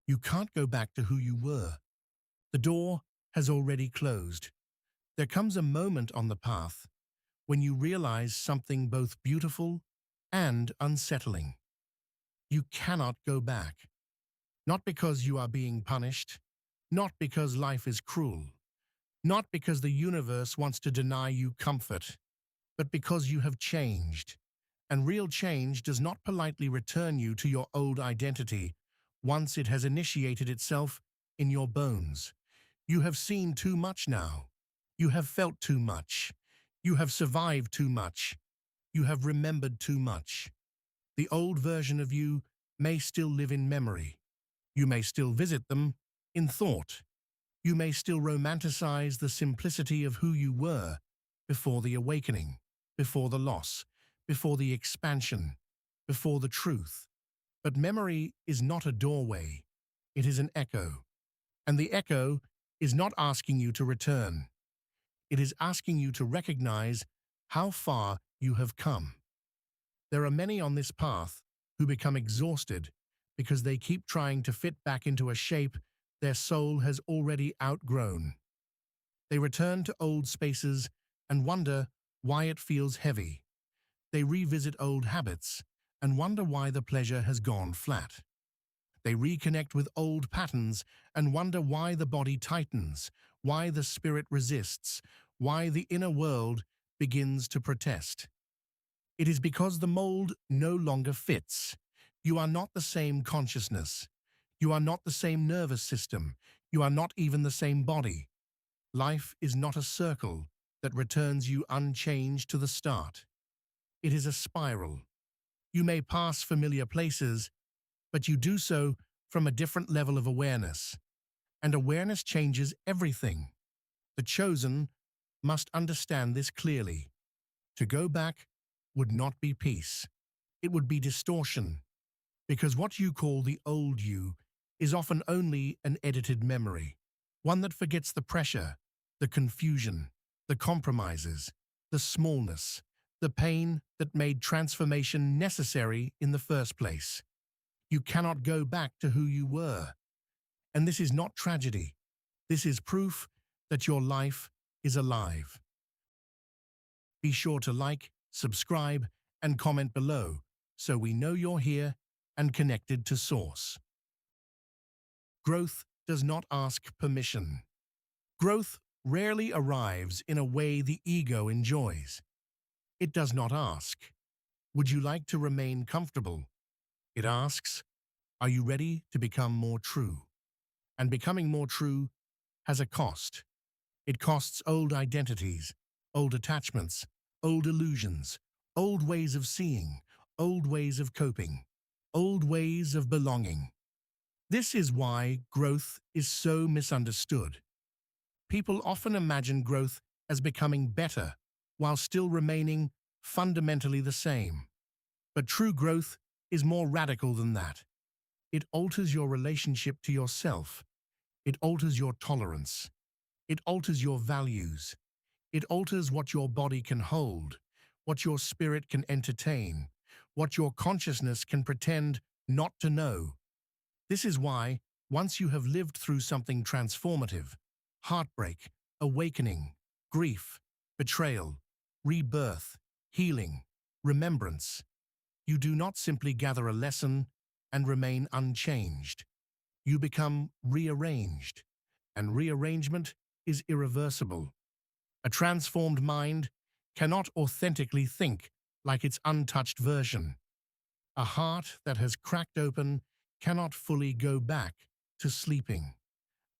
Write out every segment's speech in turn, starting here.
You can't go back to who you were. The door has already closed. There comes a moment on the path when you realize something both beautiful and unsettling. You cannot go back. Not because you are being punished, not because life is cruel, not because the universe wants to deny you comfort, but because you have changed. And real change does not politely return you to your old identity once it has initiated itself in your bones. You have seen too much now. You have felt too much. You have survived too much. You have remembered too much. The old version of you may still live in memory. You may still visit them in thought. You may still romanticize the simplicity of who you were before the awakening, before the loss, before the expansion, before the truth. But memory is not a doorway. It is an echo. And the echo is not asking you to return. It is asking you to recognize how far you have come. There are many on this path who become exhausted because they keep trying to fit back into a shape their soul has already outgrown. They return to old spaces and wonder why it feels heavy. They revisit old habits and wonder why the pleasure has gone flat. They reconnect with old patterns and wonder why the body tightens, why the spirit resists, why the inner world begins to protest. It is because the mold no longer fits. You are not the same consciousness. You are not the same nervous system. You are not even the same body. Life is not a circle that returns you unchanged to the start. It is a spiral. You may pass familiar places, but you do so from a different level of awareness. And awareness changes everything. The chosen must understand this clearly. To go back would not be peace. It would be distortion. Because what you call the old you is often only an edited memory, one that forgets the pressure, the confusion, the compromises, the smallness, the pain that made transformation necessary in the first place. You cannot go back to who you were. And this is not tragedy. This is proof that your life is alive. Be sure to like, subscribe, and comment below so we know you're here and connected to Source. Growth does not ask permission. Growth rarely arrives in a way the ego enjoys. It does not ask, "Would you like to remain comfortable?" It asks, "Are you ready to become more true?" And becoming more true has a cost. It costs old identities, old attachments, old illusions, old ways of seeing, old ways of coping, old ways of belonging. This is why growth is so misunderstood. People often imagine growth as becoming better while still remaining fundamentally the same. But true growth is more radical than that. It alters your relationship to yourself. It alters your tolerance. It alters your values. It alters what your body can hold, what your spirit can entertain, what your consciousness can pretend not to know. This is why, once you have lived through something transformative, heartbreak, awakening, grief, betrayal, rebirth, healing, remembrance, you do not simply gather a lesson and remain unchanged. You become rearranged, and rearrangement is irreversible. A transformed mind cannot authentically think like its untouched version. A heart that has cracked open cannot fully go back to sleeping.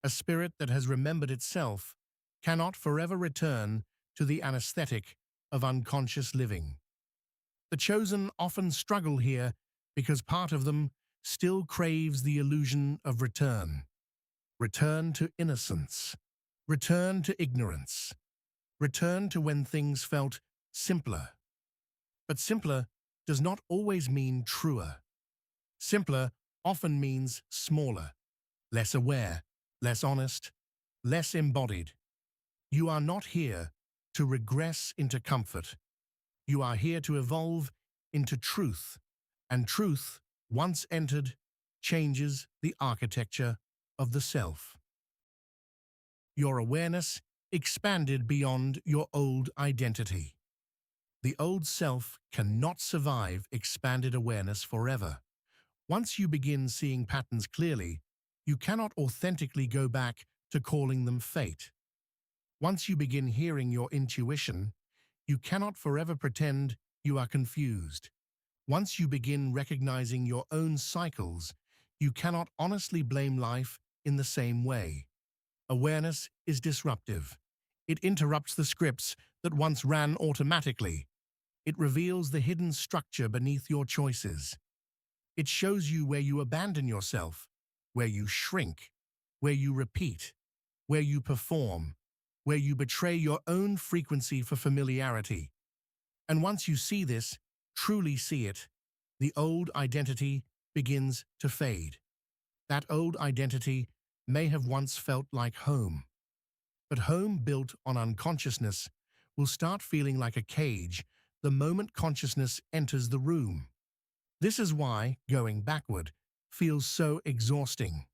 A spirit that has remembered itself cannot forever return to the anesthetic of unconscious living. The chosen often struggle here because part of them still craves the illusion of return. Return to innocence. Return to ignorance. Return to when things felt simpler. But simpler does not always mean truer. Simpler often means smaller, less aware, less honest, less embodied. You are not here to regress into comfort. You are here to evolve into truth, and truth, once entered, changes the architecture of the self. Your awareness expanded beyond your old identity. The old self cannot survive expanded awareness forever. Once you begin seeing patterns clearly, you cannot authentically go back to calling them fate. Once you begin hearing your intuition, you cannot forever pretend you are confused. Once you begin recognizing your own cycles, you cannot honestly blame life in the same way. Awareness is disruptive. It interrupts the scripts that once ran automatically. It reveals the hidden structure beneath your choices. It shows you where you abandon yourself, where you shrink, where you repeat, where you perform, where you betray your own frequency for familiarity. And once you see this, truly see it, the old identity begins to fade. That old identity may have once felt like home, but home built on unconsciousness will start feeling like a cage the moment consciousness enters the room. This is why going backward feels so exhausting.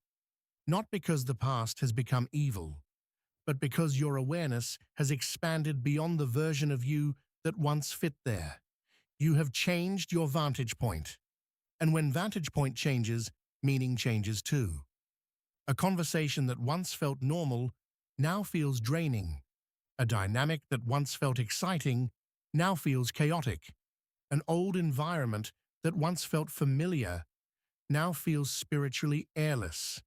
Not because the past has become evil, but because your awareness has expanded beyond the version of you that once fit there. You have changed your vantage point. And when vantage point changes, meaning changes too. A conversation that once felt normal now feels draining. A dynamic that once felt exciting now feels chaotic. An old environment that once felt familiar now feels spiritually airless.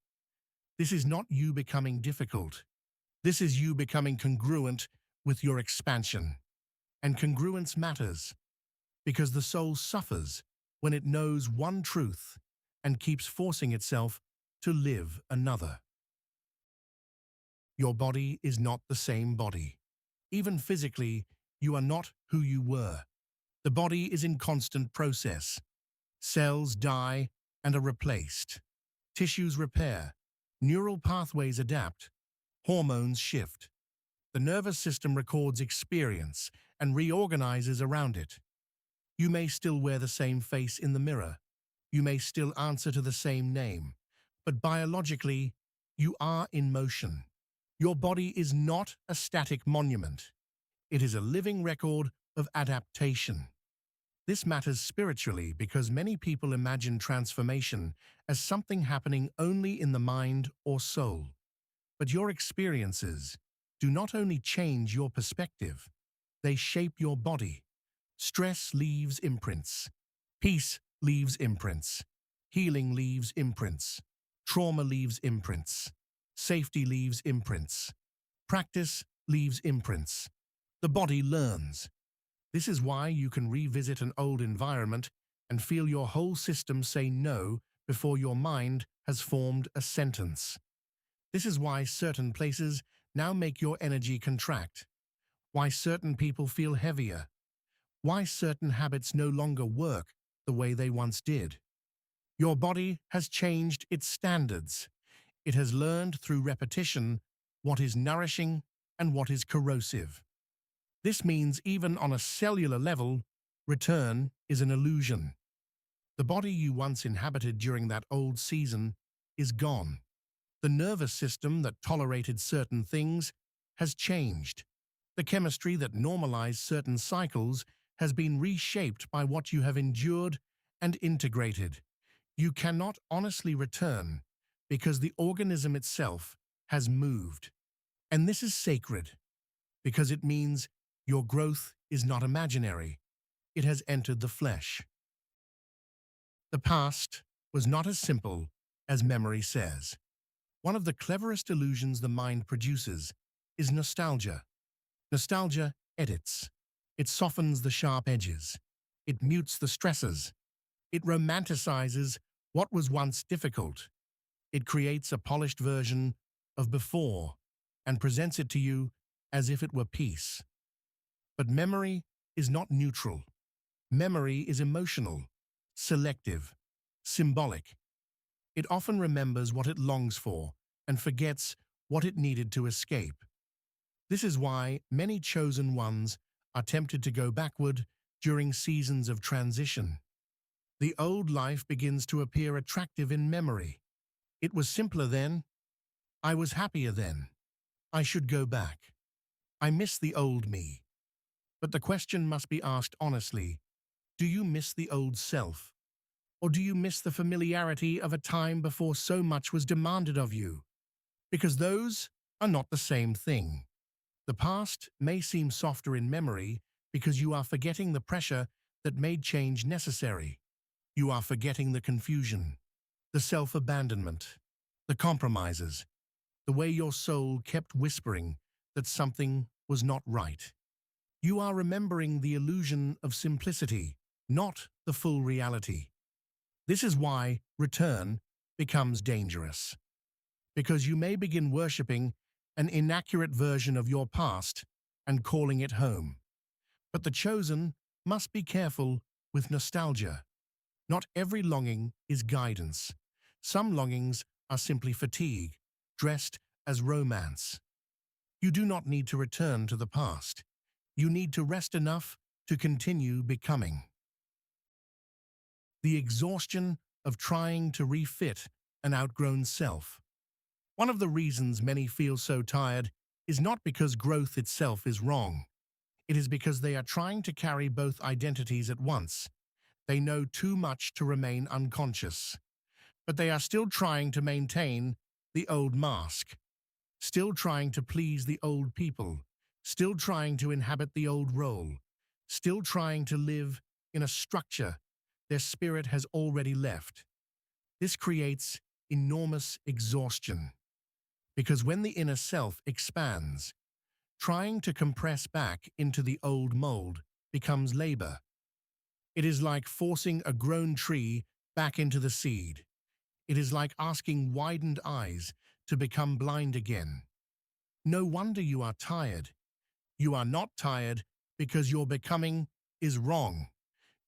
This is not you becoming difficult. This is you becoming congruent with your expansion. And congruence matters because the soul suffers when it knows one truth and keeps forcing itself to live another. Your body is not the same body. Even physically, you are not who you were. The body is in constant process. Cells die and are replaced. Tissues repair. Neural pathways adapt. Hormones shift. The nervous system records experience and reorganizes around it. You may still wear the same face in the mirror. You may still answer to the same name. But biologically, you are in motion. Your body is not a static monument. It is a living record of adaptation. This matters spiritually because many people imagine transformation as something happening only in the mind or soul. But your experiences do not only change your perspective, they shape your body. Stress leaves imprints. Peace leaves imprints. Healing leaves imprints. Trauma leaves imprints. Safety leaves imprints. Practice leaves imprints. The body learns. This is why you can revisit an old environment and feel your whole system say no before your mind has formed a sentence. This is why certain places now make your energy contract. Why certain people feel heavier. Why certain habits no longer work the way they once did. Your body has changed its standards. It has learned through repetition what is nourishing and what is corrosive. This means even on a cellular level, return is an illusion. The body you once inhabited during that old season is gone. The nervous system that tolerated certain things has changed. The chemistry that normalized certain cycles has been reshaped by what you have endured and integrated. You cannot honestly return because the organism itself has moved. And this is sacred because it means your growth is not imaginary. It has entered the flesh. The past was not as simple as memory says. One of the cleverest illusions the mind produces is nostalgia. Nostalgia edits. It softens the sharp edges. It mutes the stresses. It romanticizes what was once difficult. It creates a polished version of before and presents it to you as if it were peace. But memory is not neutral. Memory is emotional, selective, symbolic. It often remembers what it longs for and forgets what it needed to escape. This is why many chosen ones are tempted to go backward during seasons of transition. The old life begins to appear attractive in memory. It was simpler then. I was happier then. I should go back. I miss the old me. But the question must be asked honestly. Do you miss the old self? Or do you miss the familiarity of a time before so much was demanded of you? Because those are not the same thing. The past may seem softer in memory because you are forgetting the pressure that made change necessary. You are forgetting the confusion, the self-abandonment, the compromises, the way your soul kept whispering that something was not right. You are remembering the illusion of simplicity, not the full reality. This is why return becomes dangerous. Because you may begin worshipping an inaccurate version of your past and calling it home. But the chosen must be careful with nostalgia. Not every longing is guidance. Some longings are simply fatigue, dressed as romance. You do not need to return to the past. You need to rest enough to continue becoming. The exhaustion of trying to refit an outgrown self. One of the reasons many feel so tired is not because growth itself is wrong. It is because they are trying to carry both identities at once. They know too much to remain unconscious. But they are still trying to maintain the old mask, still trying to please the old people, still trying to inhabit the old role, still trying to live in a structure their spirit has already left. This creates enormous exhaustion. Because when the inner self expands, trying to compress back into the old mold becomes labor. It is like forcing a grown tree back into the seed. It is like asking widened eyes to become blind again. No wonder you are tired. You are not tired because your becoming is wrong.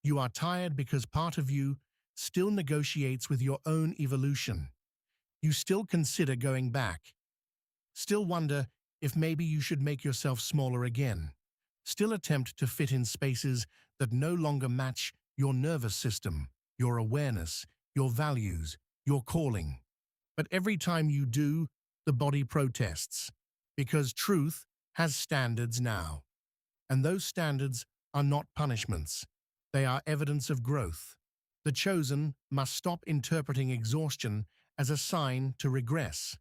You are tired because part of you still negotiates with your own evolution. You still consider going back. Still wonder if maybe you should make yourself smaller again. Still attempt to fit in spaces that no longer match your nervous system, your awareness, your values, your calling. But every time you do, the body protests. Because truth has standards now. And those standards are not punishments. They are evidence of growth. The chosen must stop interpreting exhaustion as a sign to regress.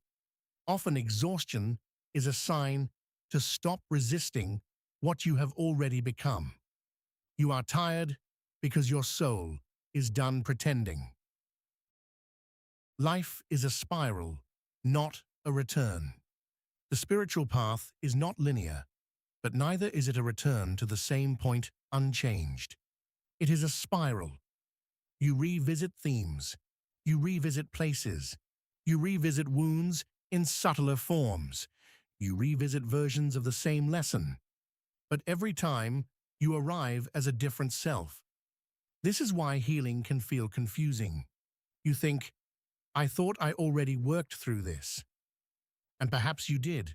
Often exhaustion is a sign to stop resisting what you have already become. You are tired because your soul is done pretending. Life is a spiral, not a return. The spiritual path is not linear, but neither is it a return to the same point unchanged. It is a spiral. You revisit themes. You revisit places. You revisit wounds in subtler forms. You revisit versions of the same lesson. But every time, you arrive as a different self. This is why healing can feel confusing. You think, I thought I already worked through this. And perhaps you did.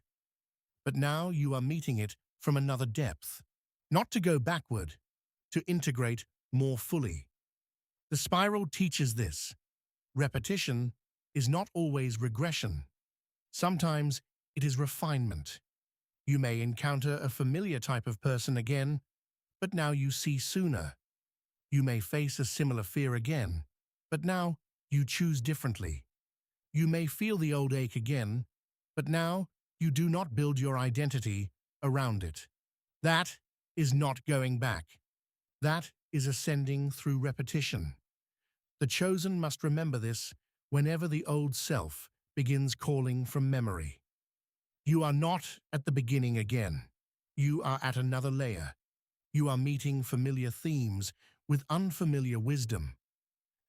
But now you are meeting it from another depth. Not to go backward, to integrate more fully. The spiral teaches this. Repetition is not always regression. Sometimes it is refinement. You may encounter a familiar type of person again, but now you see sooner. You may face a similar fear again, but now you choose differently. You may feel the old ache again, but now you do not build your identity around it. That is not going back. That is ascending through repetition. The chosen must remember this whenever the old self begins calling from memory. You are not at the beginning again. You are at another layer. You are meeting familiar themes with unfamiliar wisdom.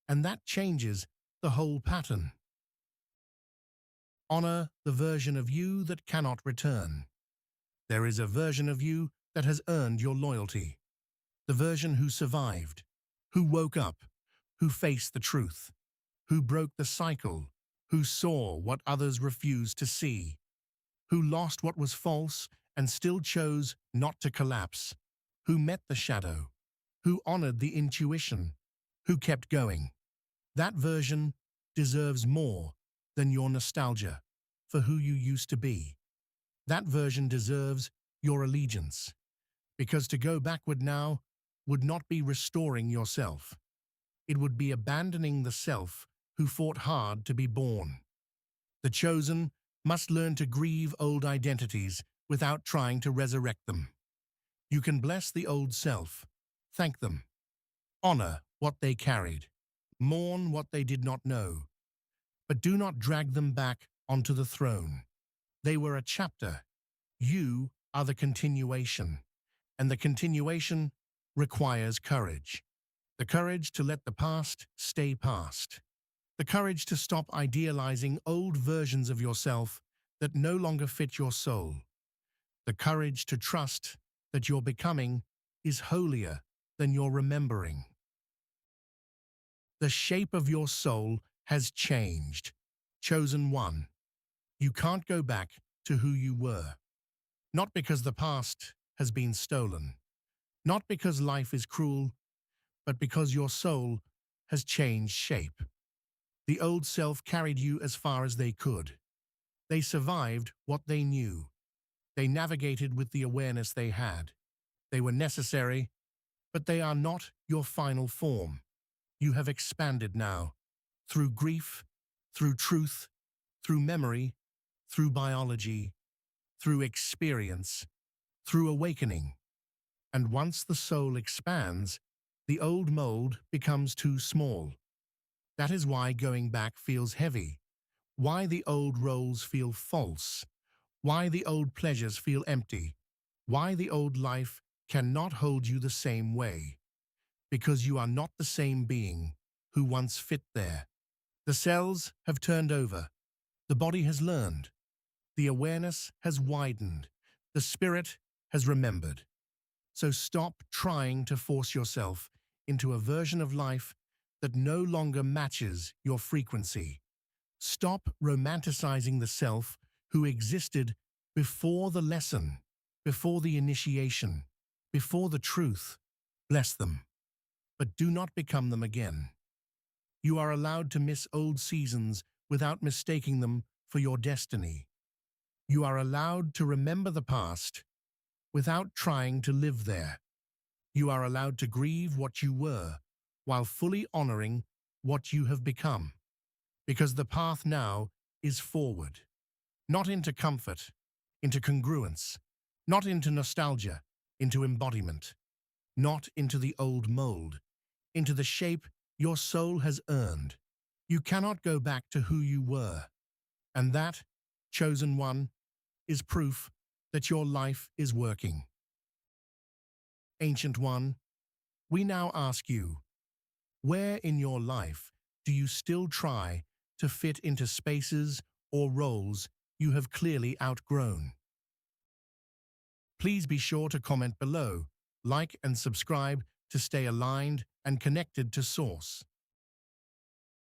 And that changes the whole pattern. Honor the version of you that cannot return. There is a version of you that has earned your loyalty. The version who survived, who woke up, who faced the truth, who broke the cycle, who saw what others refused to see, who lost what was false and still chose not to collapse, who met the shadow, who honored the intuition, who kept going. That version deserves more than your nostalgia for who you used to be. That version deserves your allegiance, because to go backward now would not be restoring yourself. It would be abandoning the self who fought hard to be born. The chosen must learn to grieve old identities without trying to resurrect them. You can bless the old self, thank them, honor what they carried, mourn what they did not know, but do not drag them back onto the throne. They were a chapter. You are the continuation, and the continuation requires courage. The courage to let the past stay past. The courage to stop idealizing old versions of yourself that no longer fit your soul. The courage to trust that your becoming is holier than your remembering. The shape of your soul has changed. Chosen one. You can't go back to who you were. Not because the past has been stolen. Not because life is cruel, but because your soul has changed shape. The old self carried you as far as they could. They survived what they knew. They navigated with the awareness they had. They were necessary, but they are not your final form. You have expanded now, through grief, through truth, through memory, through biology, through experience, through awakening. And once the soul expands, the old mold becomes too small. That is why going back feels heavy, why the old roles feel false, why the old pleasures feel empty, why the old life cannot hold you the same way. Because you are not the same being who once fit there. The cells have turned over, the body has learned, the awareness has widened, the spirit has remembered. So stop trying to force yourself into a version of life that no longer matches your frequency. Stop romanticizing the self who existed before the lesson, before the initiation, before the truth. Bless them, but do not become them again. You are allowed to miss old seasons without mistaking them for your destiny. You are allowed to remember the past without trying to live there. You are allowed to grieve what you were while fully honoring what you have become. Because the path now is forward, not into comfort, into congruence, not into nostalgia, into embodiment, not into the old mold, into the shape your soul has earned. You cannot go back to who you were. And that, chosen one, is proof that your life is working. Ancient One, we now ask you, where in your life do you still try to fit into spaces or roles you have clearly outgrown? Please be sure to comment below, like and subscribe to stay aligned and connected to Source.